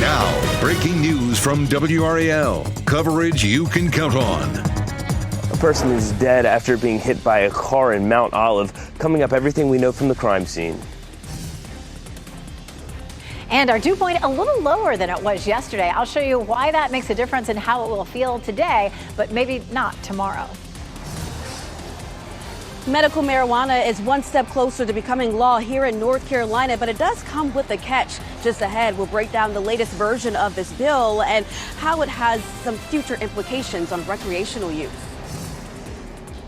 Now, breaking news from WRAL. Coverage you can count on. A person is dead after being hit by a car in Mount Olive. Coming up, everything we know from the crime scene. And our dew point a little lower than it was yesterday. I'll show you why that makes a difference and how it will feel today, but maybe not tomorrow. Medical marijuana is one step closer to becoming law here in North Carolina, but it does come with a catch. Just ahead, we'll break down the latest version of this bill and how it has some future implications on recreational use.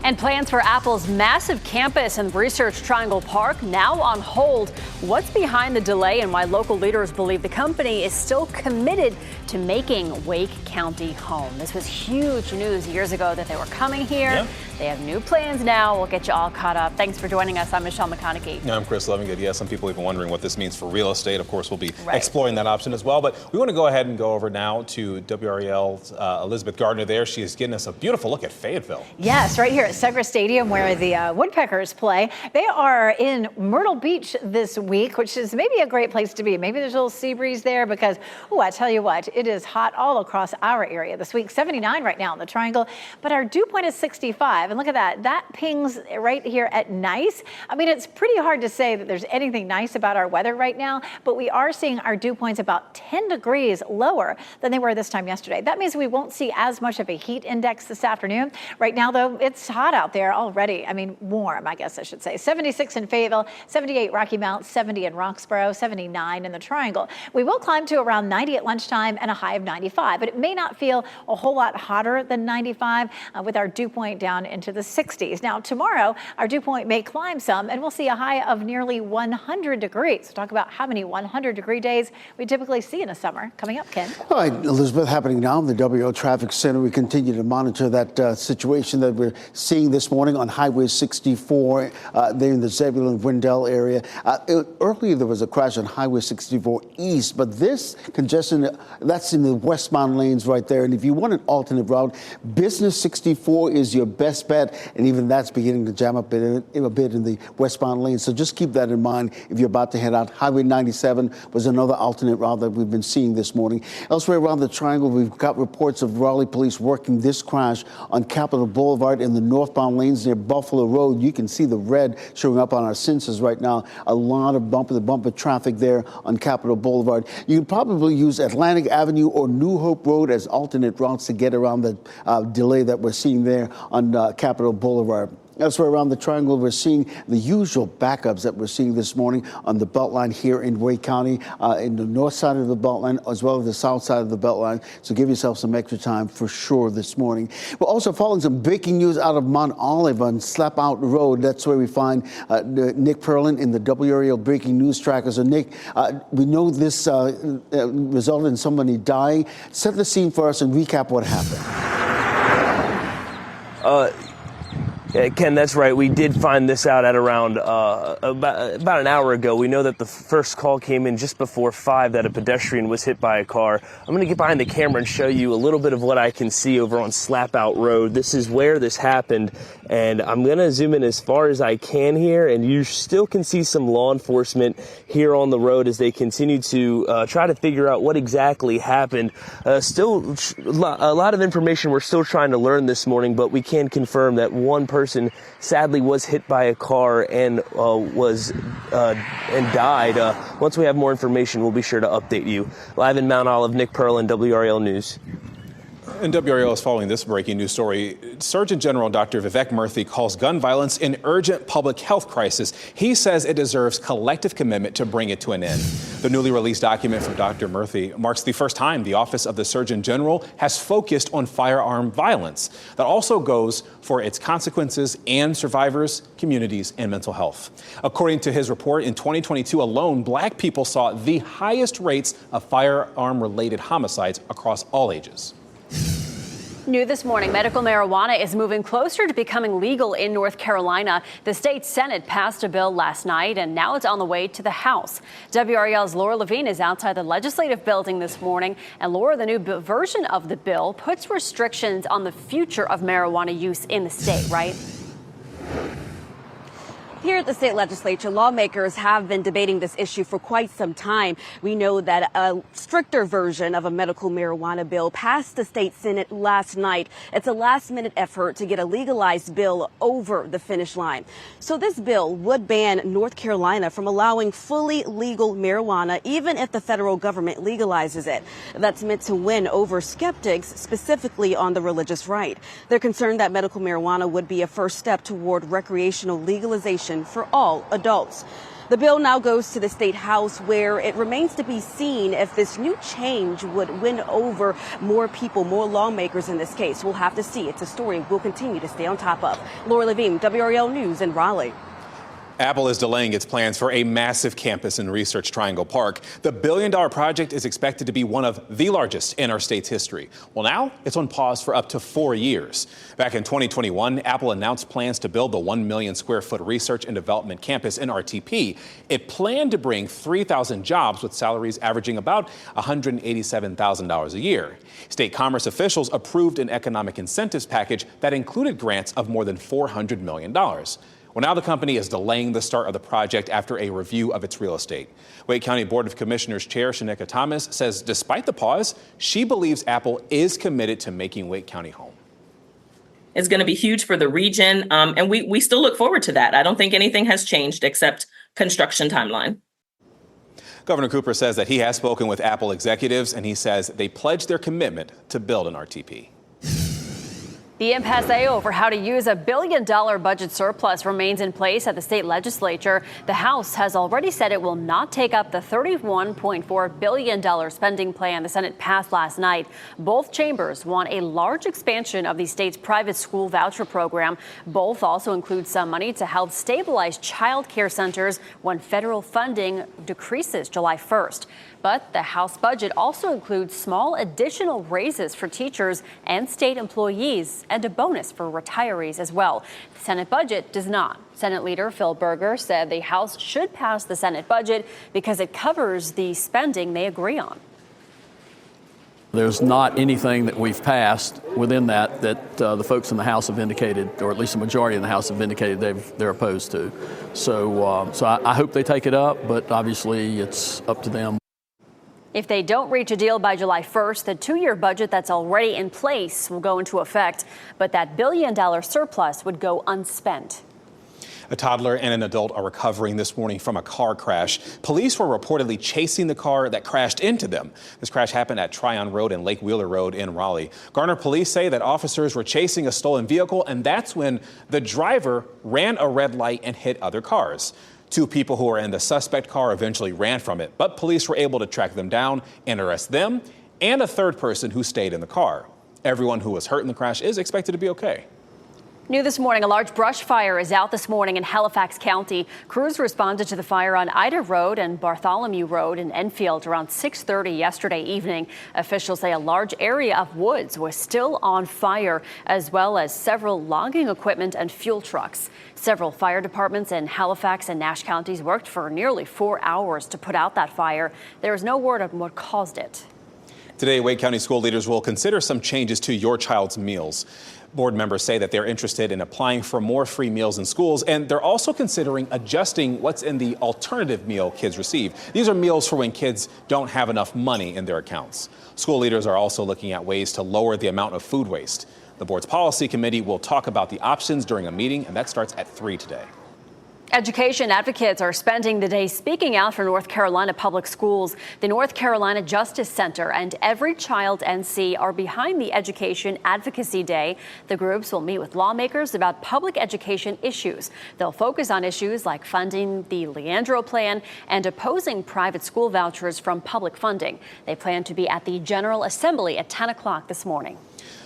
And plans for Apple's massive campus in Research Triangle Park now on hold. What's behind the delay and why local leaders believe the company is still committed to making Wake County home? This was huge news years ago that they were coming here. Yep. They have new plans now. We'll get you all caught up. Thanks for joining us. I'm Michelle McConaughey. I'm Chris Levingood. Yeah, some people even wondering what this means for real estate. Of course, we'll be exploring that option as well. But we want to go ahead and go over now to WRAL's Elizabeth Gardner there. She is getting us a beautiful look at Fayetteville. Yes, right here at Segra Stadium where the Woodpeckers play. They are in Myrtle Beach this week, which is maybe a great place to be. Maybe there's a little sea breeze there because, I tell you what, it is hot all across our area this week. 79 right now in the Triangle, but our dew point is 65. And look at that. That pings right here at nice. I mean, it's pretty hard to say that there's anything nice about our weather right now, but we are seeing our dew points about 10 degrees lower than they were this time yesterday. That means we won't see as much of a heat index this afternoon. Right now, though, it's hot out there already. I mean, warm, I guess I should say. 76 in Fayetteville, 78 Rocky Mount, 70 in Roxborough, 79 in the Triangle. We will climb to around 90 at lunchtime and a high of 95, but it may not feel a whole lot hotter than 95 with our dew point down into the 60s. Now, tomorrow, our dew point may climb some, and we'll see a high of nearly 100 degrees. We'll talk about how many 100-degree days we typically see in a summer. Coming up, Ken. All right, Elizabeth, happening now in the WRAL Traffic Center. We continue to monitor that situation that we're seeing this morning on Highway 64 there in the Zebulon-Wendell area. Earlier, there was a crash on Highway 64 East, but this congestion, that's in the westbound lanes right there. And if you want an alternate route, Business 64 is your best bet. And even that's beginning to jam up a bit in the westbound lane. So just keep that in mind if you're about to head out. Highway 97 was another alternate route that we've been seeing this morning. Elsewhere around the Triangle, we've got reports of Raleigh police working this crash on Capitol Boulevard in the northbound lanes near Buffalo Road. You can see the red showing up on our sensors right now. A lot of bumper-to-bumper traffic there on Capitol Boulevard. You can probably use Atlantic Avenue or New Hope Road as alternate routes to get around the delay that we're seeing there on Capitol Boulevard. Elsewhere around the Triangle, we're seeing the usual backups that we're seeing this morning on the Beltline here in Wake County, in the north side of the Beltline, as well as the south side of the Beltline. So give yourself some extra time for sure this morning. We're also following some breaking news out of Mount Olive on Slap Out Road. That's where we find Nick Perlin in the WRAL Breaking News Tracker. So, Nick, we know this resulted in somebody dying. Set the scene for us and recap what happened. Ken, that's right. We did find this out at around about an hour ago. We know that the first call came in just before 5 that a pedestrian was hit by a car. I'm going to get behind the camera and show you a little bit of what I can see over on Slap Out Road. This is where this happened, and I'm going to zoom in as far as I can here, and you still can see some law enforcement here on the road as they continue to try to figure out what exactly happened. Still, a lot of information we're still trying to learn this morning, but we can confirm that one person sadly was hit by a car and died. Once we have more information, we'll be sure to update you. Live in Mount Olive, Nick Perlin, WRAL News. And WRAL is following this breaking news story. Surgeon General Dr. Vivek Murthy calls gun violence an urgent public health crisis. He says it deserves collective commitment to bring it to an end. The newly released document from Dr. Murthy marks the first time the Office of the Surgeon General has focused on firearm violence. That also goes for its consequences and survivors, communities, and mental health. According to his report, in 2022 alone, Black people saw the highest rates of firearm-related homicides across all ages. New this morning, medical marijuana is moving closer to becoming legal in North Carolina. The state Senate passed a bill last night, and now it's on the way to the House. WRAL's Laura Levine is outside the legislative building this morning. And Laura, the new version of the bill puts restrictions on the future of marijuana use in the state, right? Here at the state legislature, lawmakers have been debating this issue for quite some time. We know that a stricter version of a medical marijuana bill passed the state Senate last night. It's a last-minute effort to get a legalized bill over the finish line. So this bill would ban North Carolina from allowing fully legal marijuana, even if the federal government legalizes it. That's meant to win over skeptics, specifically on the religious right. They're concerned that medical marijuana would be a first step toward recreational legalization for all adults. The bill now goes to the state house, where it remains to be seen if this new change would win over more people, more lawmakers in this case. We'll have to see. It's a story we'll continue to stay on top of. Laura Levine, WRAL News in Raleigh. Apple is delaying its plans for a massive campus in Research Triangle Park. The billion-dollar project is expected to be one of the largest in our state's history. Well, now it's on pause for up to 4 years. Back in 2021, Apple announced plans to build the 1 million square foot research and development campus in RTP. It planned to bring 3,000 jobs with salaries averaging about $187,000 a year. State commerce officials approved an economic incentives package that included grants of more than $400 million. Well, now the company is delaying the start of the project after a review of its real estate. Wake County Board of Commissioners Chair Shanika Thomas says despite the pause, she believes Apple is committed to making Wake County home. It's going to be huge for the region, and we still look forward to that. I don't think anything has changed except construction timeline. Governor Cooper says that he has spoken with Apple executives, and he says they pledged their commitment to build an RTP. The impasse over how to use a $1 billion budget surplus remains in place at the state legislature. The House has already said it will not take up the $31.4 billion spending plan the Senate passed last night. Both chambers want a large expansion of the state's private school voucher program. Both also include some money to help stabilize child care centers when federal funding decreases July 1st. But the House budget also includes small additional raises for teachers and state employees and a bonus for retirees as well. The Senate budget does not. Senate Leader Phil Berger said the House should pass the Senate budget because it covers the spending they agree on. There's not anything that we've passed within that the folks in the House have indicated, or at least the majority in the House have indicated they're opposed to. So I hope they take it up, but obviously it's up to them. If they don't reach a deal by July 1st, the two-year budget that's already in place will go into effect, but that $1 billion surplus would go unspent. A toddler and an adult are recovering this morning from a car crash. Police were reportedly chasing the car that crashed into them. This crash happened at Tryon Road and Lake Wheeler Road in Raleigh. Garner police say that officers were chasing a stolen vehicle, and that's when the driver ran a red light and hit other cars. 2 people who were in the suspect car eventually ran from it, but police were able to track them down and arrest them and a third person who stayed in the car. Everyone who was hurt in the crash is expected to be okay. New this morning, a large brush fire is out this morning in Halifax County. Crews responded to the fire on Ida Road and Bartholomew Road in Enfield around 6:30 yesterday evening. Officials say a large area of woods was still on fire, as well as several logging equipment and fuel trucks. Several fire departments in Halifax and Nash counties worked for nearly 4 hours to put out that fire. There is no word on what caused it. Today, Wake County school leaders will consider some changes to your child's meals. Board members say that they're interested in applying for more free meals in schools, and they're also considering adjusting what's in the alternative meal kids receive. These are meals for when kids don't have enough money in their accounts. School leaders are also looking at ways to lower the amount of food waste. The board's policy committee will talk about the options during a meeting, and that starts at 3 today. Education advocates are spending the day speaking out for North Carolina public schools. The North Carolina Justice Center and Every Child NC are behind the Education Advocacy Day. The groups will meet with lawmakers about public education issues. They'll focus on issues like funding the Leandro Plan and opposing private school vouchers from public funding. They plan to be at the General Assembly at 10 o'clock this morning.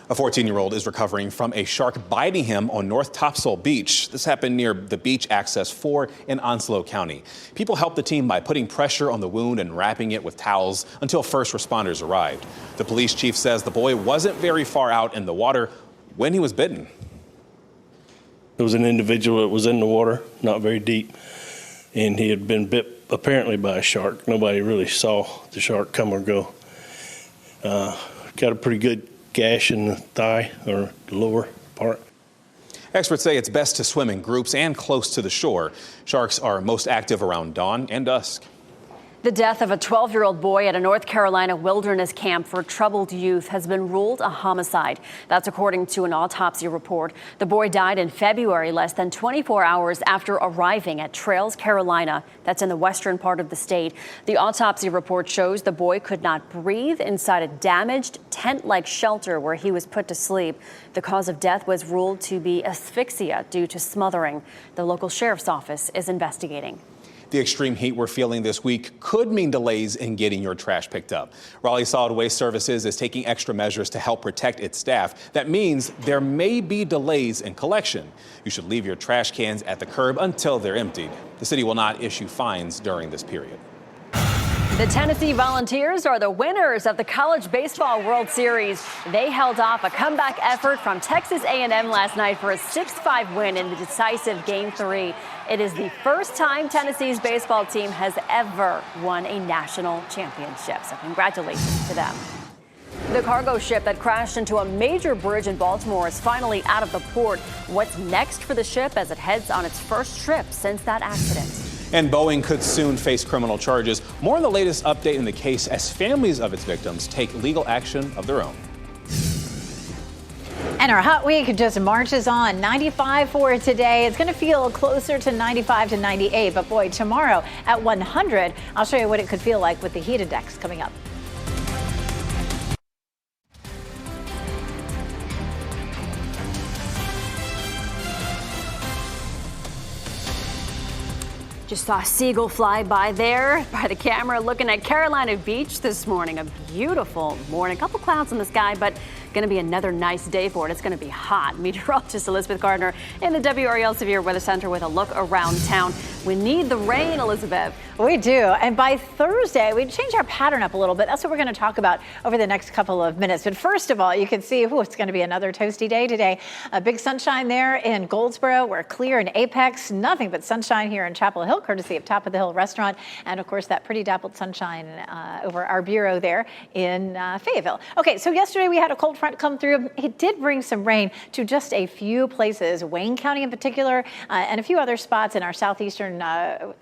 A 14-year-old is recovering from a shark biting him on North Topsail Beach. This happened near the Beach Access 4 in Onslow County. People helped the team by putting pressure on the wound and wrapping it with towels until first responders arrived. The police chief says the boy wasn't very far out in the water when he was bitten. It was an individual that was in the water, not very deep, and he had been bit apparently by a shark. Nobody really saw the shark come or go. Got a pretty good gash in the thigh or the lower part. Experts say it's best to swim in groups and close to the shore. Sharks are most active around dawn and dusk. The death of a 12-year-old boy at a North Carolina wilderness camp for troubled youth has been ruled a homicide. That's according to an autopsy report. The boy died in February, less than 24 hours after arriving at Trails, Carolina. That's in the western part of the state. The autopsy report shows the boy could not breathe inside a damaged tent-like shelter where he was put to sleep. The cause of death was ruled to be asphyxia due to smothering. The local sheriff's office is investigating. The extreme heat we're feeling this week could mean delays in getting your trash picked up. Raleigh Solid Waste Services is taking extra measures to help protect its staff. That means there may be delays in collection. You should leave your trash cans at the curb until they're emptied. The city will not issue fines during this period. The Tennessee Volunteers are the winners of the College Baseball World Series. They held off a comeback effort from Texas A&M last night for a 6-5 win in the decisive Game 3. It is the first time Tennessee's baseball team has ever won a national championship, so congratulations to them. The cargo ship that crashed into a major bridge in Baltimore is finally out of the port. What's next for the ship as it heads on its first trip since that accident? And Boeing could soon face criminal charges. More on the latest update in the case as families of its victims take legal action of their own. And our hot week just marches on. 95 for today. It's going to feel closer to 95 to 98. But boy, tomorrow at 100, I'll show you what it could feel like with the heat index coming up. Just saw a seagull fly by there by the camera looking at Carolina Beach this morning. A beautiful morning. A couple clouds in the sky, but going to be another nice day for it. It's going to be hot. Meteorologist Elizabeth Gardner in the WRAL Severe Weather Center with a look around town. We need the rain, Elizabeth. We do. And by Thursday, we change our pattern up a little bit. That's what we're going to talk about over the next couple of minutes. But first of all, you can see it's going to be another toasty day today. A big sunshine there in Goldsboro. We're clear in Apex. Nothing but sunshine here in Chapel Hill, courtesy of Top of the Hill Restaurant. And of course, that pretty dappled sunshine over our bureau there in Fayetteville. Okay, so yesterday we had a cold front come through. It did bring some rain to just a few places. Wayne County in particular, and a few other spots in our southeastern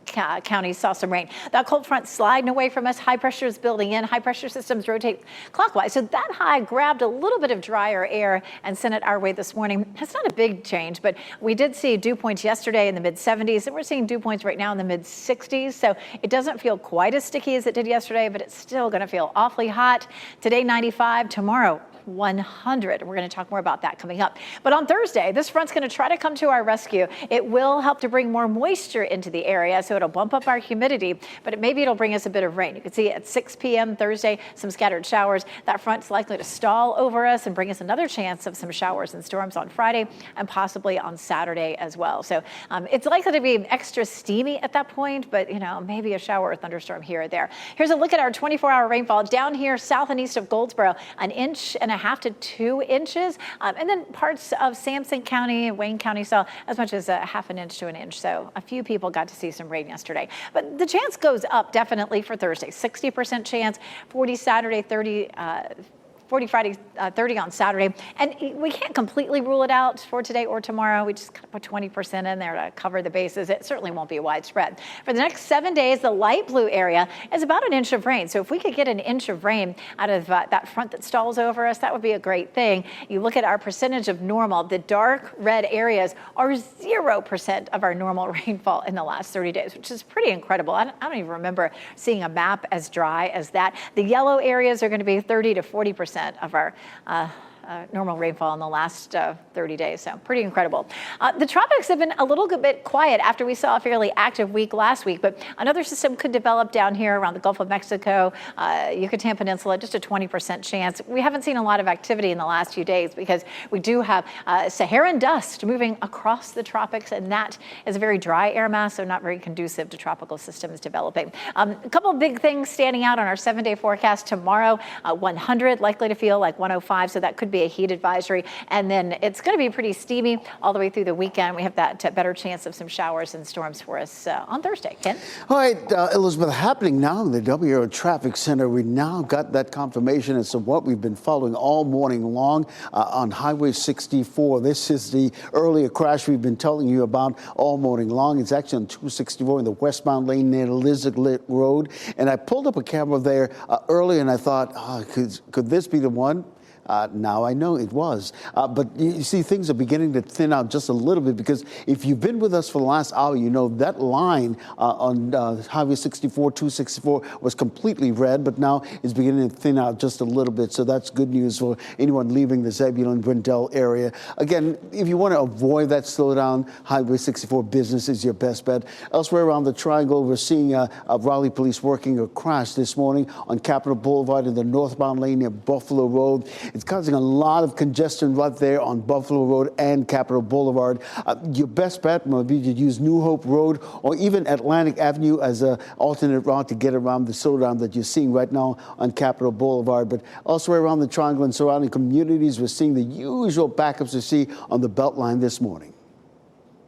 counties saw some rain. That cold front sliding away from us. High pressure is building in. High pressure systems rotate clockwise. So that high grabbed a little bit of drier air and sent it our way this morning. It's not a big change, but we did see dew points yesterday in the mid 70s, and we're seeing dew points right now in the mid 60s. So it doesn't feel quite as sticky as it did yesterday, but it's still going to feel awfully hot. Today, 95. Tomorrow, 100. We're going to talk more about that coming up. But on Thursday, this front's going to try to come to our rescue. It will help to bring more moisture into the area, so it'll bump up our humidity, but maybe it'll bring us a bit of rain. You can see at 6 p.m. Thursday, some scattered showers. That front's likely to stall over us and bring us another chance of some showers and storms on Friday and possibly on Saturday as well. So it's likely to be extra steamy at that point, but maybe a shower or thunderstorm here or there. Here's a look at our 24-hour rainfall down here south and east of Goldsboro, 1.5 inches to 2 inches. And then parts of Sampson County and Wayne County saw as much as 1/2 inch to 1 inch. So a few people got to see some rain yesterday. But the chance goes up definitely for Thursday. 60% chance, 40 Saturday, 40 Friday, 30 on Saturday. And we can't completely rule it out for today or tomorrow. We just put 20% in there to cover the bases. It certainly won't be widespread. For the next 7 days, the light blue area is about 1 inch of rain. So if we could get 1 inch of rain out of that front that stalls over us, that would be a great thing. You look at our percentage of normal, the dark red areas are 0% of our normal rainfall in the last 30 days, which is pretty incredible. I don't even remember seeing a map as dry as that. The yellow areas are going to be 30 to 40% of our normal rainfall in the last 30 days. So pretty incredible. The tropics have been a little bit quiet after we saw a fairly active week last week, but another system could develop down here around the Gulf of Mexico, Yucatan Peninsula, just a 20% chance. We haven't seen a lot of activity in the last few days because we do have Saharan dust moving across the tropics, and that is a very dry air mass, so not very conducive to tropical systems developing. A couple of big things standing out on our 7-day forecast tomorrow. 100 likely to feel like 105, so that could be be a heat advisory. And then it's going to be pretty steamy all the way through the weekend. We have that better chance of some showers and storms for us on Thursday. Ken? All right, Elizabeth, happening now in the WRAL Traffic Center. We now got that confirmation as to what we've been following all morning long on Highway 64. This is the earlier crash we've been telling you about all morning long. It's actually on 264 in the westbound lane near Elizabeth Road. And I pulled up a camera there earlier and I thought, could this be the one? Now I know it was. But you see, things are beginning to thin out just a little bit, because if you've been with us for the last hour, you know that line on Highway 64, 264 was completely red, but now it's beginning to thin out just a little bit. So that's good news for anyone leaving the Zebulon-Wendell area. Again, if you want to avoid that slowdown, Highway 64 business is your best bet. Elsewhere around the triangle, we're seeing Raleigh police working a crash this morning on Capitol Boulevard in the northbound lane near Buffalo Road. It's causing a lot of congestion right there on Buffalo Road and Capitol Boulevard. Your best bet might be to use New Hope Road or even Atlantic Avenue as an alternate route to get around the slowdown that you're seeing right now on Capitol Boulevard. But elsewhere around the triangle and surrounding communities, we're seeing the usual backups we see on the Beltline this morning.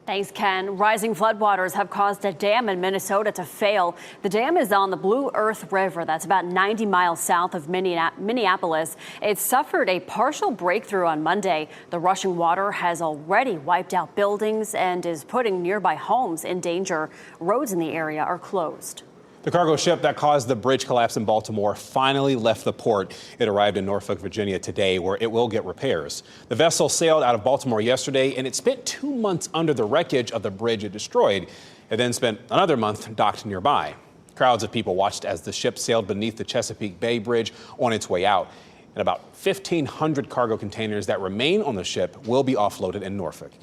Thanks, Ken. Rising floodwaters have caused a dam in Minnesota to fail. The dam is on the Blue Earth River. That's about 90 miles south of Minneapolis. It suffered a partial breakthrough on Monday. The rushing water has already wiped out buildings and is putting nearby homes in danger. Roads in the area are closed. The cargo ship that caused the bridge collapse in Baltimore finally left the port. It arrived in Norfolk, Virginia today, where it will get repairs. The vessel sailed out of Baltimore yesterday, and it spent 2 months under the wreckage of the bridge it destroyed. It then spent another month docked nearby. Crowds of people watched as the ship sailed beneath the Chesapeake Bay Bridge on its way out. And about 1,500 cargo containers that remain on the ship will be offloaded in Norfolk.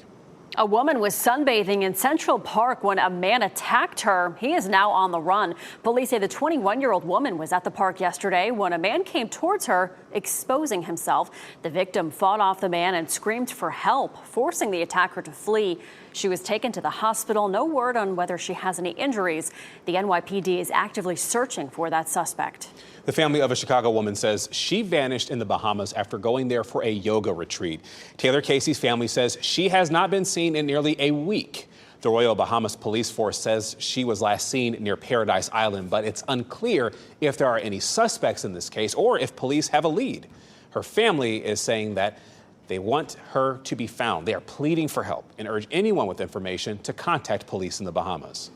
A woman was sunbathing in Central Park when a man attacked her. He is now on the run. Police say the 21-year-old woman was at the park yesterday when a man came towards her, exposing himself. The victim fought off the man and screamed for help, forcing the attacker to flee. She was taken to the hospital. No word on whether she has any injuries. The NYPD is actively searching for that suspect. The family of a Chicago woman says she vanished in the Bahamas after going there for a yoga retreat. Taylor Casey's family says she has not been seen in nearly a week. The Royal Bahamas Police Force says she was last seen near Paradise Island, but it's unclear if there are any suspects in this case or if police have a lead. Her family is saying that they want her to be found. They are pleading for help and urge anyone with information to contact police in the Bahamas.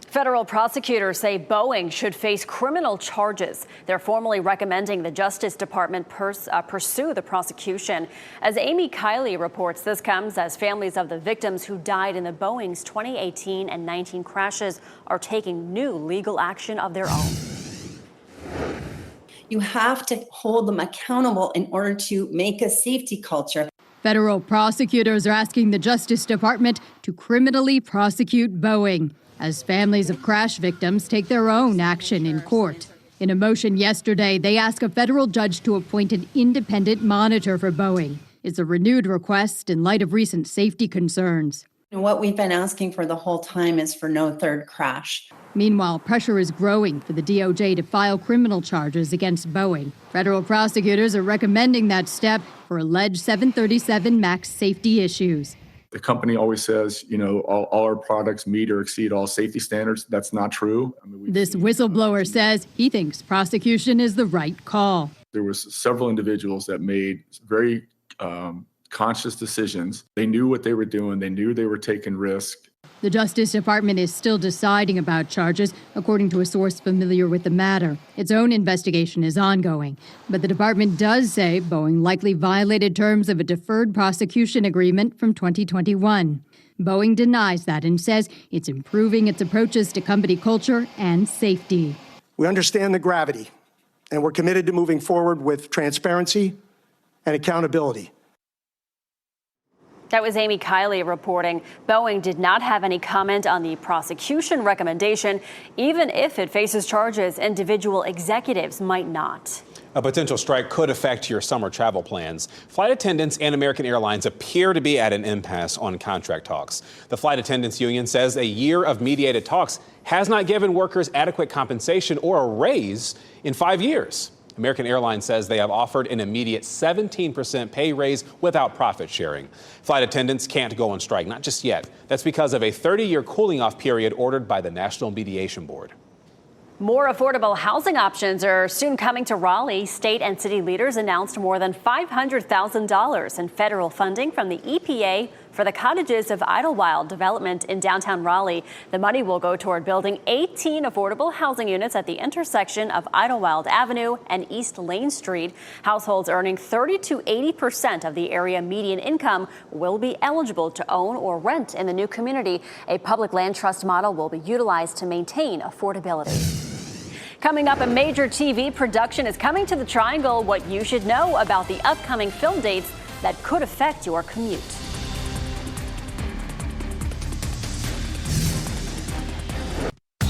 Federal prosecutors say Boeing should face criminal charges. They're formally recommending the Justice Department pursue the prosecution. As Amy Kiley reports, this comes as families of the victims who died in the Boeing's 2018 and 19 crashes are taking new legal action of their own. You have to hold them accountable in order to make a safety culture. Federal prosecutors are asking the Justice Department to criminally prosecute Boeing as families of crash victims take their own action in court. In a motion yesterday, they ask a federal judge to appoint an independent monitor for Boeing. It's a renewed request in light of recent safety concerns. And what we've been asking for the whole time is for no third crash. Meanwhile, pressure is growing for the DOJ to file criminal charges against Boeing. Federal prosecutors are recommending that step for alleged 737 MAX safety issues. The company always says, all our products meet or exceed all safety standards. That's not true. This whistleblower says he thinks prosecution is the right call. There was several individuals that made very conscious decisions. They knew what they were doing. They knew they were taking risks. The Justice Department is still deciding about charges, according to a source familiar with the matter. Its own investigation is ongoing. But the department does say Boeing likely violated terms of a deferred prosecution agreement from 2021. Boeing denies that and says it's improving its approaches to company culture and safety. We understand the gravity, and we're committed to moving forward with transparency and accountability. That was Amy Kiley reporting. Boeing did not have any comment on the prosecution recommendation. Even if it faces charges, individual executives might not. A potential strike could affect your summer travel plans. Flight attendants and American Airlines appear to be at an impasse on contract talks. The Flight Attendants Union says a year of mediated talks has not given workers adequate compensation or a raise in 5 years. American Airlines says they have offered an immediate 17% pay raise without profit sharing. Flight attendants can't go on strike, not just yet. That's because of a 30-year cooling off period ordered by the National Mediation Board. More affordable housing options are soon coming to Raleigh. State and city leaders announced more than $500,000 in federal funding from the EPA for the cottages of Idlewild development in downtown Raleigh. The money will go toward building 18 affordable housing units at the intersection of Idlewild Avenue and East Lane Street. Households earning 30 to 80% of the area median income will be eligible to own or rent in the new community. A public land trust model will be utilized to maintain affordability. Coming up, a major TV production is coming to the Triangle. What you should know about the upcoming film dates that could affect your commute.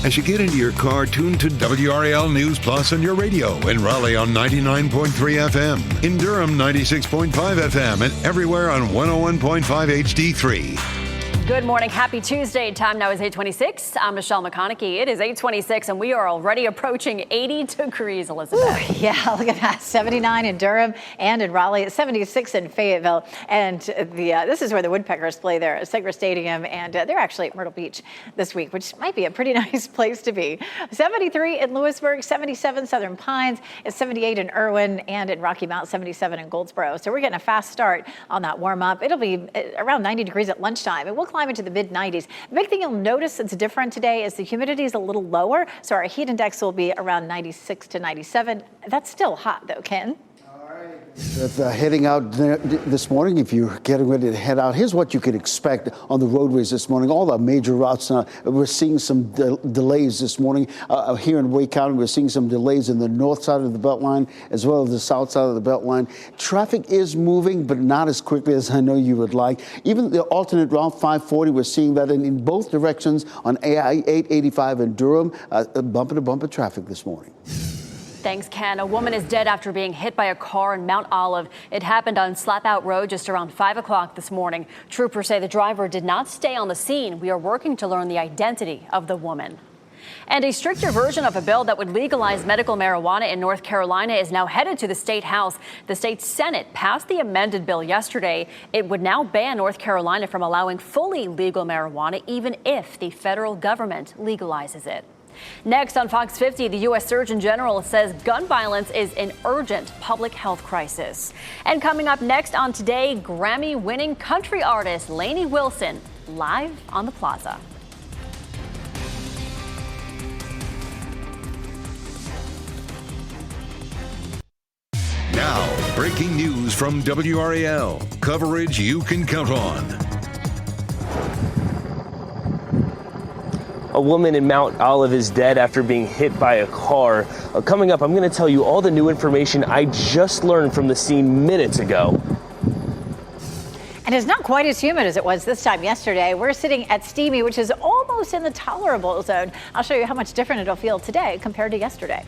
As you get into your car, tune to WRAL News Plus on your radio. In Raleigh on 99.3 FM. In Durham, 96.5 FM. And everywhere on 101.5 HD3. Good morning. Happy Tuesday. Time now is 8:26. I'm Michelle McConaughey. It is 8:26 and we are already approaching 80 degrees, Elizabeth. Ooh, yeah, look at that. 79 in Durham and in Raleigh, 76 in Fayetteville. And this is where the Woodpeckers play there at Segra Stadium. And they're actually at Myrtle Beach this week, which might be a pretty nice place to be. 73 in Lewisburg, 77 Southern Pines, 78 in Irwin, and in Rocky Mount, 77 in Goldsboro. So we're getting a fast start on that warm up. It'll be around 90 degrees at lunchtime. It will climb into the mid-90s. The big thing you'll notice that's different today is the humidity is a little lower, so our heat index will be around 96 to 97. That's still hot, though, Ken. Heading out this morning, if you're getting ready to head out, here's what you can expect on the roadways this morning. All the major routes, we're seeing some delays this morning. Here in Wake County, we're seeing some delays in the north side of the Beltline as well as the south side of the Beltline. Traffic is moving, but not as quickly as I know you would like. Even the alternate route 540, we're seeing that in both directions on AI 885 in Durham, bumper-to-bumper traffic this morning. Thanks, Ken. A woman is dead after being hit by a car in Mount Olive. It happened on Slapout Road just around 5 o'clock this morning. Troopers say the driver did not stay on the scene. We are working to learn the identity of the woman. And a stricter version of a bill that would legalize medical marijuana in North Carolina is now headed to the state house. The state Senate passed the amended bill yesterday. It would now ban North Carolina from allowing fully legal marijuana, even if the federal government legalizes it. Next on Fox 50, the U.S. Surgeon General says gun violence is an urgent public health crisis. And coming up next on Today, Grammy-winning country artist Lainey Wilson live on the Plaza. Now, breaking news from WRAL. Coverage you can count on. A woman in Mount Olive is dead after being hit by a car. Coming up, I'm going to tell you all the new information I just learned from the scene minutes ago. And it's not quite as humid as it was this time yesterday. We're sitting at steamy, which is almost in the tolerable zone. I'll show you how much different it'll feel today compared to yesterday.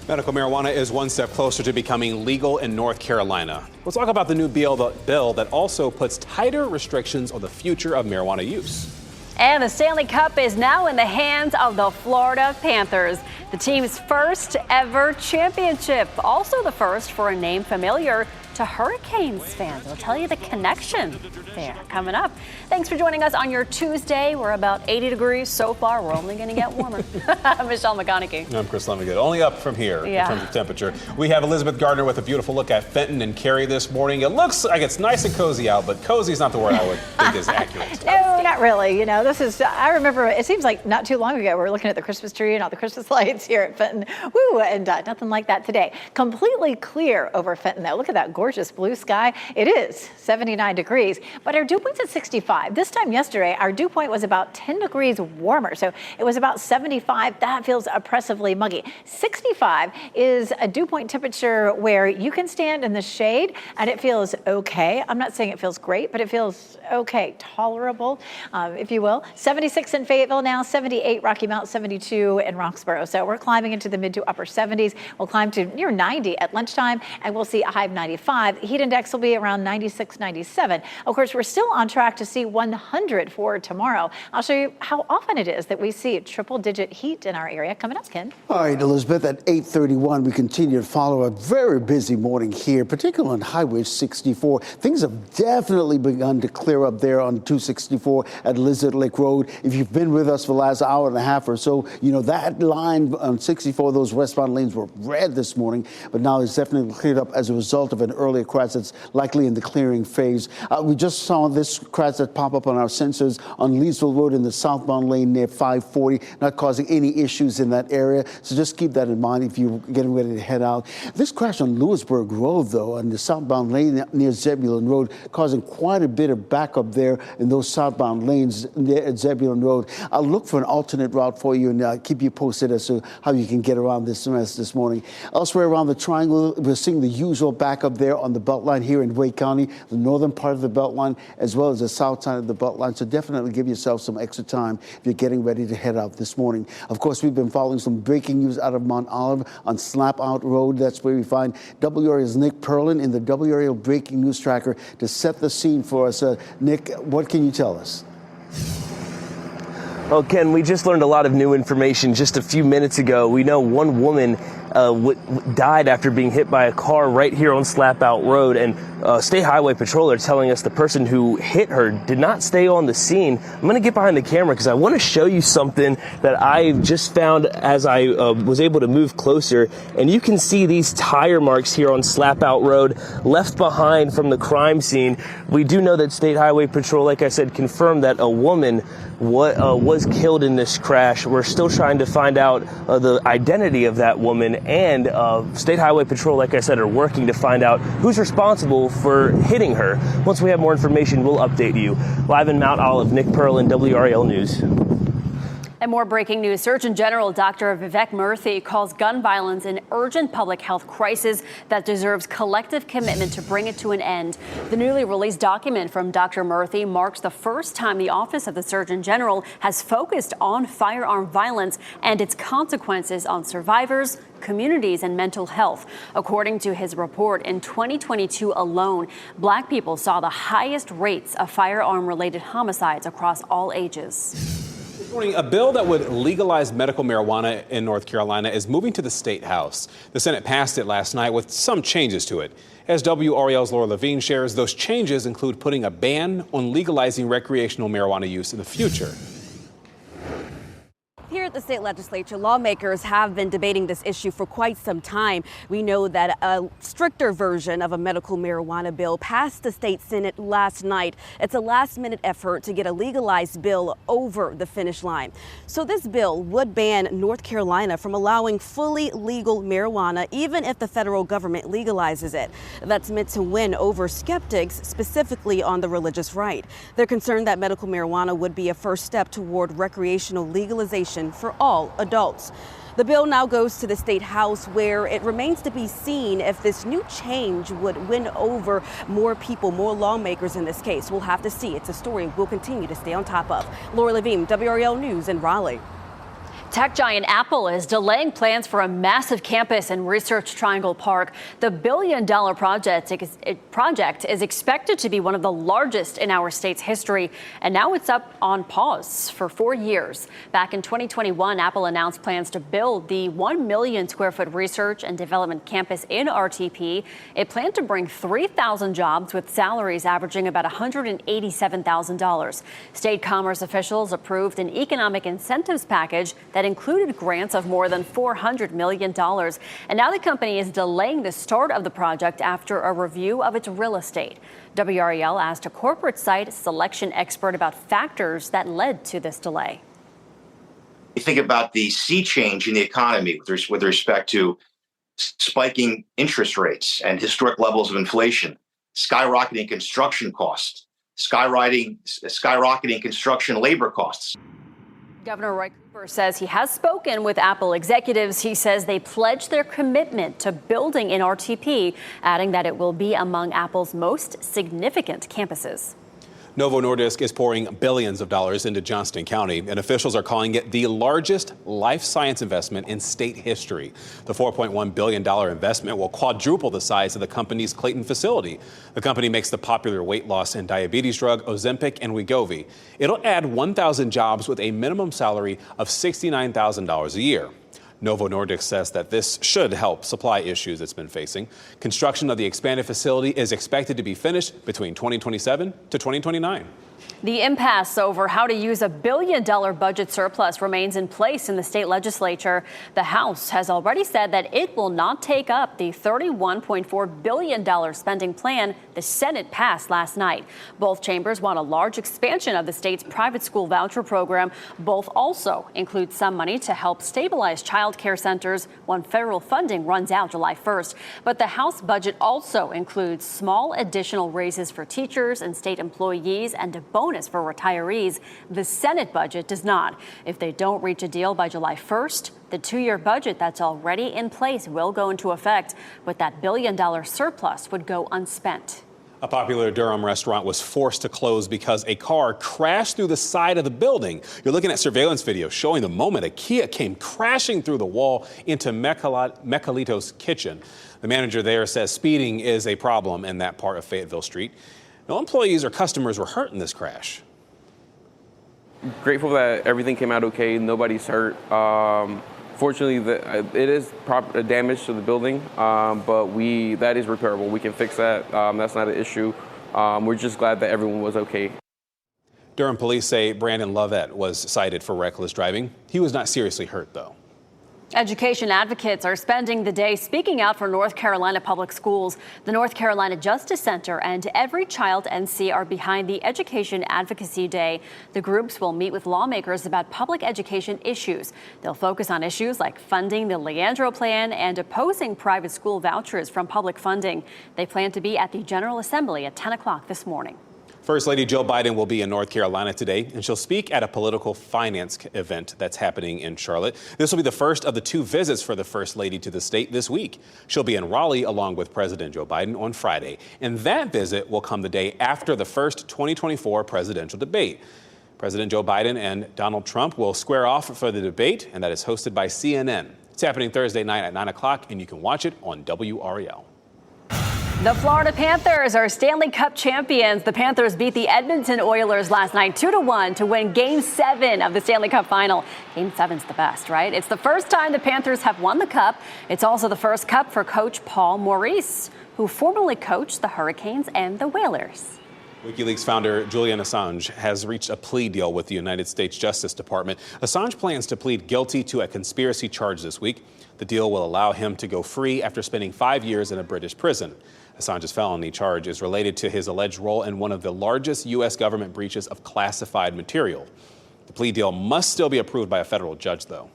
Medical marijuana is one step closer to becoming legal in North Carolina. We'll talk about the new bill that also puts tighter restrictions on the future of marijuana use. And the Stanley Cup is now in the hands of the Florida Panthers, the team's first ever championship. Also the first for a name familiar to Hurricanes fans. I'll tell you the connection there coming up. Thanks for joining us on your Tuesday. We're about 80 degrees so far. We're only going to get warmer. Michelle McConaughey. I'm Chris Levigood. Only up from here in terms of temperature. We have Elizabeth Gardner with a beautiful look at Fenton and Cary this morning. It looks like it's nice and cozy out, but cozy is not the word I would think is accurate. No, not really. You know, I remember, it seems like not too long ago, we were looking at the Christmas tree and all the Christmas lights here at Fenton. Woo, and nothing like that today. Completely clear over Fenton, though. Look at that gorgeous blue sky. It is 79 degrees, but our dew point's at 65. This time yesterday, our dew point was about 10 degrees warmer, so it was about 75. That feels oppressively muggy. 65 is a dew point temperature where you can stand in the shade and it feels okay. I'm not saying it feels great, but it feels okay, tolerable, if you will. will. 76 in Fayetteville now, 78 Rocky Mount, 72 in Roxborough. So we're climbing into the mid to upper 70s. We'll climb to near 90 at lunchtime, and we'll see a high of 95. The heat index will be around 96, 97. Of course, we're still on track to see 100 for tomorrow. I'll show you how often it is that we see triple-digit heat in our area. Coming up, Ken. All right, Elizabeth, at 8:31, we continue to follow a very busy morning here, particularly on Highway 64. Things have definitely begun to clear up there on 264 at Lizard Lake Road. If you've been with us for the last hour and a half or so, you know that line on 64, those westbound lanes were red this morning, but now it's definitely cleared up as a result of an earlier crash that's likely in the clearing phase. We just saw this crash that pop up on our sensors on Leesville Road in the southbound lane near 540, not causing any issues in that area. So just keep that in mind if you're getting ready to head out. This crash on Lewisburg Road, though, on the southbound lane near Zebulon Road, causing quite a bit of backup there in those southbound lanes near Zebulon Road. I'll look for an alternate route for you and keep you posted as to how you can get around this mess this morning. Elsewhere around the triangle, we're seeing the usual backup there on the Beltline here in Wake County, the northern part of the Beltline, as well as the south side of the Beltline. So definitely give yourself some extra time if you're getting ready to head out this morning. Of course, we've been following some breaking news out of Mount Olive on Slap Out Road. That's where we find WRAL's Nick Perlin in the WRAL Breaking News Tracker to set the scene for us. Nick, what can you tell us? Well, Ken, we just learned a lot of new information just a few minutes ago. We know one woman died after being hit by a car right here on Slap Out Road, and State Highway Patrol are telling us the person who hit her did not stay on the scene. I'm going to get behind the camera because I want to show you something that I just found as I was able to move closer, and you can see these tire marks here on Slap Out Road left behind from the crime scene. We do know that State Highway Patrol, like I said, confirmed that a woman was killed in this crash. We're still trying to find out the identity of that woman, and State Highway Patrol, like I said, are working to find out who's responsible for hitting her. Once we have more information, we'll update you. Live in Mount Olive, Nick Perlin, WRAL News. And more breaking news. Surgeon General Dr. Vivek Murthy calls gun violence an urgent public health crisis that deserves collective commitment to bring it to an end. The newly released document from Dr. Murthy marks the first time the Office of the Surgeon General has focused on firearm violence and its consequences on survivors, communities, and mental health. According to his report, in 2022 alone, Black people saw the highest rates of firearm-related homicides across all ages. This morning, a bill that would legalize medical marijuana in North Carolina is moving to the State House. The Senate passed it last night with some changes to it. As WRAL's Laura Levine shares, those changes include putting a ban on legalizing recreational marijuana use in the future. Here at the state legislature, lawmakers have been debating this issue for quite some time. We know that a stricter version of a medical marijuana bill passed the state Senate last night. It's a last-minute effort to get a legalized bill over the finish line. So this bill would ban North Carolina from allowing fully legal marijuana, even if the federal government legalizes it. That's meant to win over skeptics, specifically on the religious right. They're concerned that medical marijuana would be a first step toward recreational legalization for all adults. The bill now goes to the State House, where it remains to be seen if this new change would win over more people, more lawmakers in this case. We'll have to see. It's a story we'll continue to stay on top of. Laura Levine, WRAL News in Raleigh. Tech giant Apple is delaying plans for a massive campus in Research Triangle Park. The billion-dollar project is expected to be one of the largest in our state's history, and now it's up on pause for 4 years. Back in 2021, Apple announced plans to build the 1 million square foot research and development campus in RTP. It planned to bring 3,000 jobs with salaries averaging about $187,000. State commerce officials approved an economic incentives package that included grants of more than $400 million. And now the company is delaying the start of the project after a review of its real estate. WRAL asked a corporate site selection expert about factors that led to this delay. You think about the sea change in the economy with respect to spiking interest rates and historic levels of inflation, skyrocketing construction costs, skyrocketing construction labor costs. Governor Roy Cooper says he has spoken with Apple executives. He says they pledged their commitment to building in RTP, adding that it will be among Apple's most significant campuses. Novo Nordisk is pouring billions of dollars into Johnston County, and officials are calling it the largest life science investment in state history. The $4.1 billion investment will quadruple the size of the company's Clayton facility. The company makes the popular weight loss and diabetes drug Ozempic and Wegovy. It'll add 1,000 jobs with a minimum salary of $69,000 a year. Novo Nordisk says that this should help supply issues it's been facing. Construction of the expanded facility is expected to be finished between 2027 to 2029. The impasse over how to use $1 billion budget surplus remains in place in the state legislature. The House has already said that it will not take up the $31.4 billion spending plan the Senate passed last night. Both chambers want a large expansion of the state's private school voucher program. Both also include some money to help stabilize child care centers when federal funding runs out July 1st. But the House budget also includes small additional raises for teachers and state employees and a bonus for retirees. The Senate budget does not. If they don't reach a deal by July 1st, the two-year budget that's already in place will go into effect, but that $1 billion surplus would go unspent. A popular Durham restaurant was forced to close because a car crashed through the side of the building. You're looking at surveillance video showing the moment a Kia came crashing through the wall into Mecalito's kitchen. The manager there says speeding is a problem in that part of Fayetteville Street. No employees or customers were hurt in this crash. Grateful that everything came out okay. Nobody's hurt. Fortunately, it is damage to the building, but that is repairable. We can fix that. That's not an issue. We're just glad that everyone was okay. Durham police say Brandon Lovett was cited for reckless driving. He was not seriously hurt, though. Education advocates are spending the day speaking out for North Carolina public schools. The North Carolina Justice Center and Every Child NC are behind the Education Advocacy Day. The groups will meet with lawmakers about public education issues. They'll focus on issues like funding the Leandro Plan and opposing private school vouchers from public funding. They plan to be at the General Assembly at 10 o'clock this morning. First Lady Joe Biden will be in North Carolina today, and she'll speak at a political finance event that's happening in Charlotte. This will be the first of the two visits for the First Lady to the state this week. She'll be in Raleigh along with President Joe Biden on Friday, and that visit will come the day after the first 2024 presidential debate. President Joe Biden and Donald Trump will square off for the debate, and that is hosted by CNN. It's happening Thursday night at 9 o'clock, and you can watch it on WRAL. The Florida Panthers are Stanley Cup champions. The Panthers beat the Edmonton Oilers last night 2-1 to win Game 7 of the Stanley Cup final. Game 7's the best, right? It's the first time the Panthers have won the Cup. It's also the first Cup for Coach Paul Maurice, who formerly coached the Hurricanes and the Whalers. WikiLeaks founder Julian Assange has reached a plea deal with the United States Justice Department. Assange plans to plead guilty to a conspiracy charge this week. The deal will allow him to go free after spending 5 years in a British prison. Assange's felony charge is related to his alleged role in one of the largest U.S. government breaches of classified material. The plea deal must still be approved by a federal judge, though.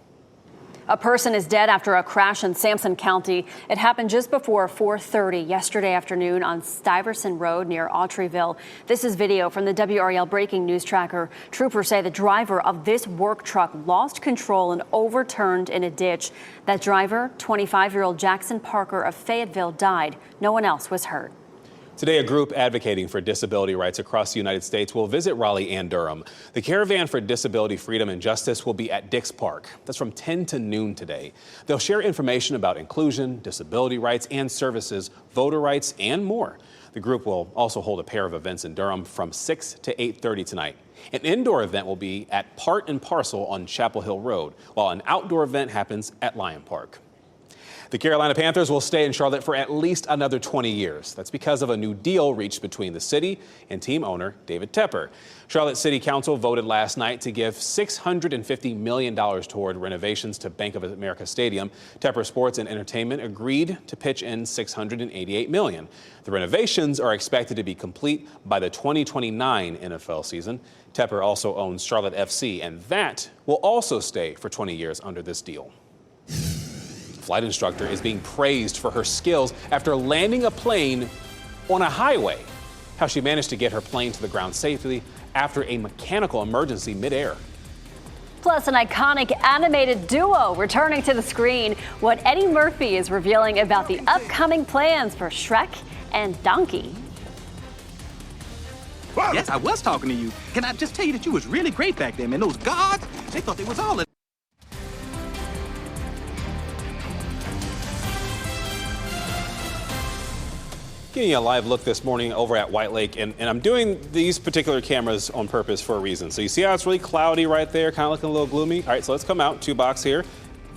A person is dead after a crash in Sampson County. It happened just before 4:30 yesterday afternoon on Stuyvesant Road near Autryville. This is video from the WRAL breaking news tracker. Troopers say the driver of this work truck lost control and overturned in a ditch. That driver, 25-year-old Jackson Parker of Fayetteville, died. No one else was hurt. Today, a group advocating for disability rights across the United States will visit Raleigh and Durham. The Caravan for Disability Freedom and Justice will be at Dix Park. That's from 10 to noon today. They'll share information about inclusion, disability rights and services, voter rights, and more. The group will also hold a pair of events in Durham from 6 to 8:30 tonight. An indoor event will be at Part and Parcel on Chapel Hill Road, while an outdoor event happens at Lyon Park. The Carolina Panthers will stay in Charlotte for at least another 20 years. That's because of a new deal reached between the city and team owner David Tepper. Charlotte City Council voted last night to give $650 million toward renovations to Bank of America Stadium. Tepper Sports and Entertainment agreed to pitch in $688 million. The renovations are expected to be complete by the 2029 NFL season. Tepper also owns Charlotte FC, and that will also stay for 20 years under this deal. Flight instructor is being praised for her skills after landing a plane on a highway. How she managed to get her plane to the ground safely after a mechanical emergency midair. Plus, an iconic animated duo returning to the screen. What Eddie Murphy is revealing about the upcoming plans for Shrek and Donkey. Yes, I was talking to you. Can I just tell you that you was really great back then, man? Those guards, they thought they was all in. Getting a live look this morning over at White Lake, and I'm doing these particular cameras on purpose for a reason. So you see how it's really cloudy right there, kind of looking a little gloomy? All right, so let's come out, 2 box here.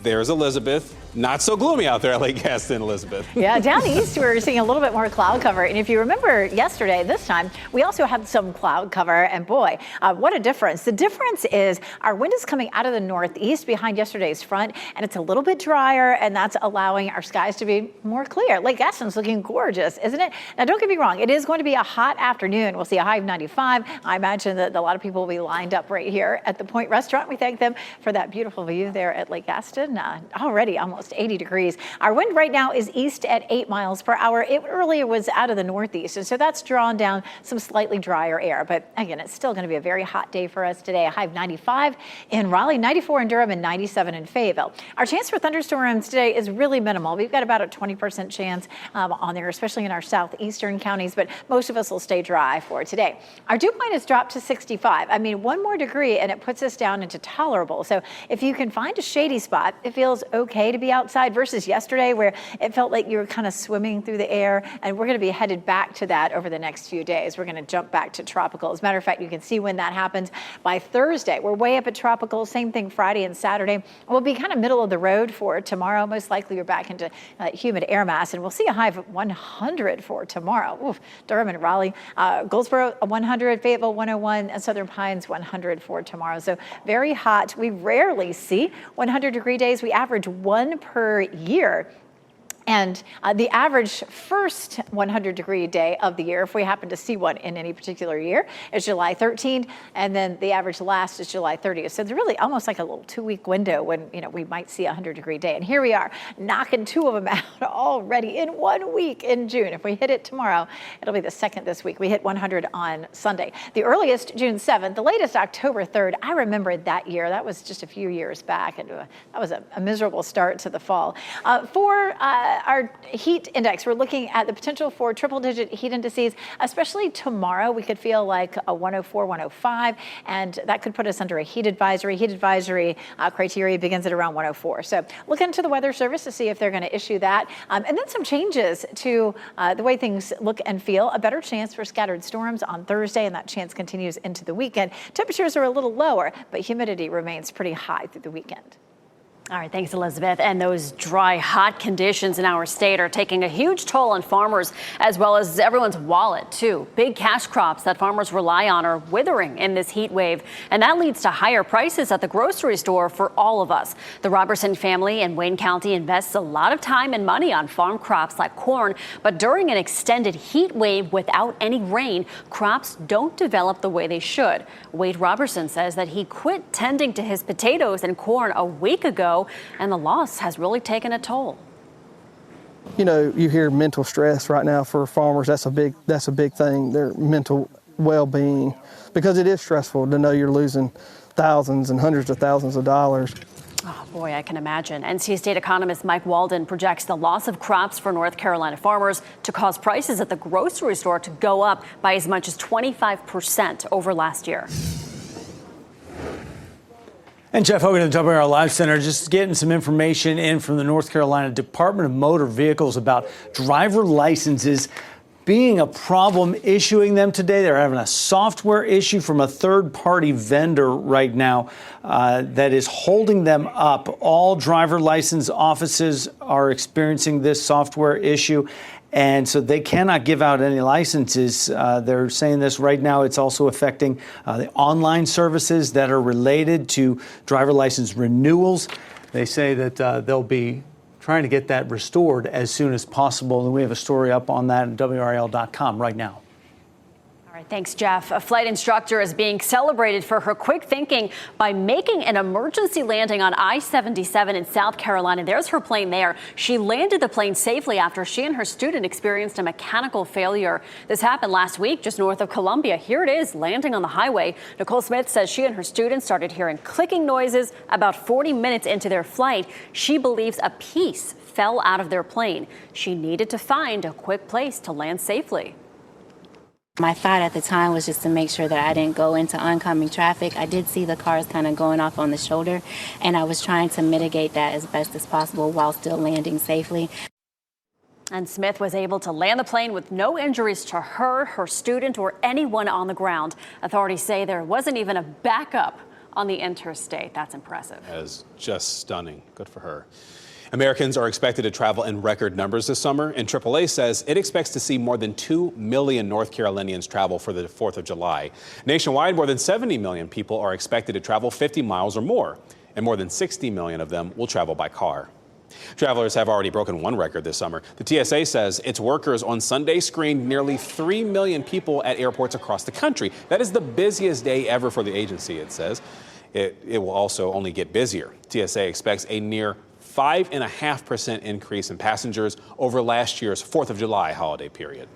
There's Elizabeth. Not so gloomy out there at Lake Gaston, Elizabeth. Yeah, down east we're seeing a little bit more cloud cover. And if you remember yesterday, this time, we also had some cloud cover. And boy, what a difference. The difference is our wind is coming out of the northeast behind yesterday's front, and it's a little bit drier, and that's allowing our skies to be more clear. Lake Gaston's looking gorgeous, isn't it? Now, don't get me wrong. It is going to be a hot afternoon. We'll see a high of 95. I imagine that a lot of people will be lined up right here at the Point Restaurant. We thank them for that beautiful view there at Lake Gaston. Already almost 80 degrees. Our wind right now is east at 8 miles per hour. It earlier was out of the northeast, and so that's drawn down some slightly drier air. But again, it's still going to be a very hot day for us today. A high of 95 in Raleigh, 94 in Durham, and 97 in Fayetteville. Our chance for thunderstorms today is really minimal. We've got about a 20% chance on there, especially in our southeastern counties, but most of us will stay dry for today. Our dew point has dropped to 65. I mean, 1 more degree, and it puts us down into tolerable. So if you can find a shady spot, it feels okay to be outside versus yesterday where it felt like you were kind of swimming through the air, and we're going to be headed back to that over the next few days. We're going to jump back to tropical. As a matter of fact, you can see when that happens by Thursday. We're way up at tropical. Same thing Friday and Saturday. We'll be kind of middle of the road for tomorrow. Most likely you're back into humid air mass, and we'll see a high of 100 for tomorrow. Oof. Durham and Raleigh, Goldsboro 100, Fayetteville 101, and Southern Pines 100 for tomorrow. So very hot. We rarely see 100-degree days. We average 1 per year. And the average first 100-degree day of the year, if we happen to see one in any particular year, is July 13th, and then the average last is July 30th. So it's really almost like a little 2-week window when we might see a 100-degree day. And here we are, knocking 2 of them out already in 1 week in June. If we hit it tomorrow, it'll be the second this week. We hit 100 on Sunday. The earliest, June 7th. The latest, October 3rd. I remember that year. That was just a few years back, and that was a miserable start to the fall. For our heat index, we're looking at the potential for triple-digit heat indices, especially tomorrow. We could feel like a 104, 105, and that could put us under a heat advisory. Heat advisory criteria begins at around 104. So look into the Weather Service to see if they're going to issue that. And then some changes to the way things look and feel. A better chance for scattered storms on Thursday, and that chance continues into the weekend. Temperatures are a little lower, but humidity remains pretty high through the weekend. All right, thanks, Elizabeth. And those dry, hot conditions in our state are taking a huge toll on farmers as well as everyone's wallet, too. Big cash crops that farmers rely on are withering in this heat wave, and that leads to higher prices at the grocery store for all of us. The Robertson family in Wayne County invests a lot of time and money on farm crops like corn, but during an extended heat wave without any rain, crops don't develop the way they should. Wade Robertson says that he quit tending to his potatoes and corn a week ago, and the loss has really taken a toll. You know, you hear mental stress right now for farmers. That's a big thing, their mental well-being, because it is stressful to know you're losing thousands and hundreds of thousands of dollars. Oh, boy, I can imagine. NC State economist Mike Walden projects the loss of crops for North Carolina farmers to cause prices at the grocery store to go up by as much as 25% over last year. And Jeff Hogan at the WRAL Live Center just getting some information in from the North Carolina Department of Motor Vehicles about driver licenses being a problem issuing them today. They're having a software issue from a third-party vendor right now that is holding them up. All driver license offices are experiencing this software issue, and so they cannot give out any licenses. They're saying this right now. It's also affecting the online services that are related to driver license renewals. They say that they'll be trying to get that restored as soon as possible. And we have a story up on that at WRAL.com right now. All right, thanks, Jeff. A flight instructor is being celebrated for her quick thinking by making an emergency landing on I-77 in South Carolina. There's her plane there. She landed the plane safely after she and her student experienced a mechanical failure. This happened last week just north of Columbia. Here it is, landing on the highway. Nicole Smith says she and her students started hearing clicking noises about 40 minutes into their flight. She believes a piece fell out of their plane. She needed to find a quick place to land safely. My thought at the time was just to make sure that I didn't go into oncoming traffic. I did see the cars kind of going off on the shoulder, and I was trying to mitigate that as best as possible while still landing safely. And Smith was able to land the plane with no injuries to her, her student, or anyone on the ground. Authorities say there wasn't even a backup on the interstate. That's impressive. That is just stunning. Good for her. Americans are expected to travel in record numbers this summer, and AAA says it expects to see more than 2 million North Carolinians travel for the 4th of July. Nationwide, more than 70 million people are expected to travel 50 miles or more, and more than 60 million of them will travel by car. Travelers have already broken one record this summer. The TSA says its workers on Sunday screened nearly 3 million people at airports across the country. That is the busiest day ever for the agency, it says. It will also only get busier. TSA expects a near 5.5% increase in passengers over last year's 4th of July holiday period.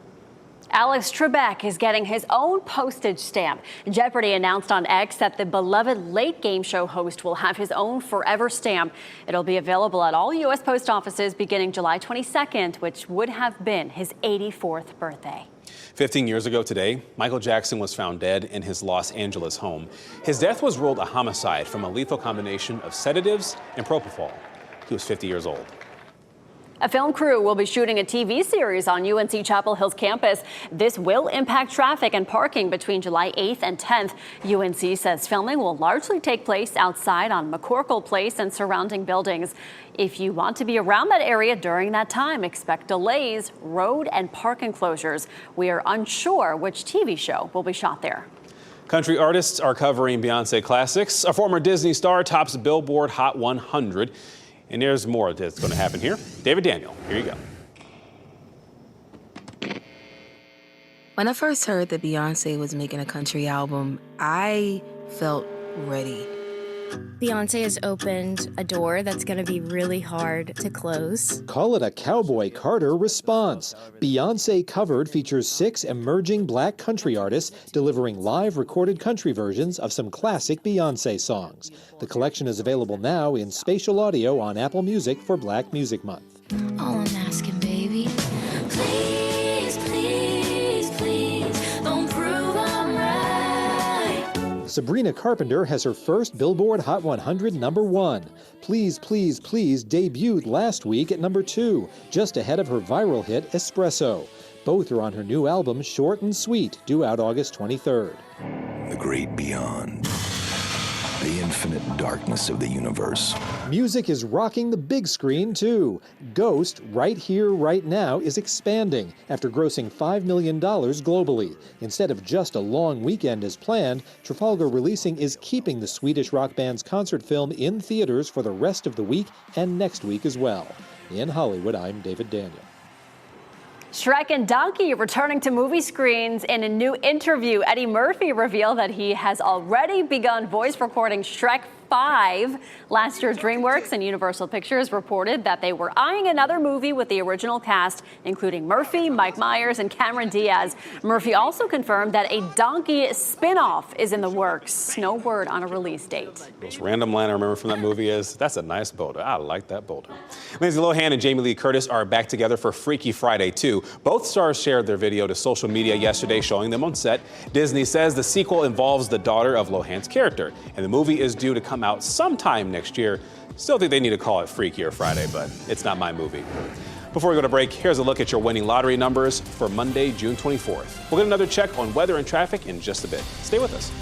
Alex Trebek is getting his own postage stamp. Jeopardy announced on X that the beloved late game show host will have his own forever stamp. It'll be available at all U.S. post offices beginning July 22nd, which would have been his 84th birthday. 15 years ago today, Michael Jackson was found dead in his Los Angeles home. His death was ruled a homicide from a lethal combination of sedatives and propofol. He was 50 years old. A film crew will be shooting a TV series on UNC Chapel Hill's campus. This will impact traffic and parking between July 8th and 10th. UNC says filming will largely take place outside on McCorkle Place and surrounding buildings. If you want to be around that area during that time, expect delays, road and parking closures. We are unsure which TV show will be shot there. Country artists are covering Beyonce classics. A former Disney star tops Billboard Hot 100. And there's more that's going to happen here. David Daniel, here you go. When I first heard that Beyonce was making a country album, I felt ready. Beyonce has opened a door that's going to be really hard to close. Call it a Cowboy Carter response. Beyonce Covered features 6 emerging black country artists delivering live recorded country versions of some classic Beyonce songs. The collection is available now in spatial audio on Apple Music for Black Music Month. All I'm asking, baby, please, please, please, don't prove I'm right. Sabrina Carpenter has her first Billboard Hot 100 #1. Please, Please, Please debuted last week at #2, just ahead of her viral hit Espresso. Both are on her new album Short and Sweet, due out August 23rd. The great beyond. The infinite darkness of the universe. Music is rocking the big screen, too. Ghost, Right Here, Right Now, is expanding after grossing $5 million globally. Instead of just a long weekend as planned, Trafalgar Releasing is keeping the Swedish rock band's concert film in theaters for the rest of the week and next week as well. In Hollywood, I'm David Daniel. Shrek and Donkey returning to movie screens. In a new interview, Eddie Murphy revealed that he has already begun voice recording Shrek 5. Last year, DreamWorks and Universal Pictures reported that they were eyeing another movie with the original cast, including Murphy, Mike Myers, and Cameron Diaz. Murphy also confirmed that a Donkey spin-off is in the works. No word on a release date. Most random line I remember from that movie is, that's a nice boulder. I like that boulder. Lindsay Lohan and Jamie Lee Curtis are back together for Freaky Friday 2. Both stars shared their video to social media yesterday showing them on set. Disney says the sequel involves the daughter of Lohan's character, and the movie is due to come out sometime next year. Still think they need to call it Freakier Friday, but it's not my movie. Before we go to break, here's a look at your winning lottery numbers for Monday, June 24th. We'll get another check on weather and traffic in just a bit. Stay with us.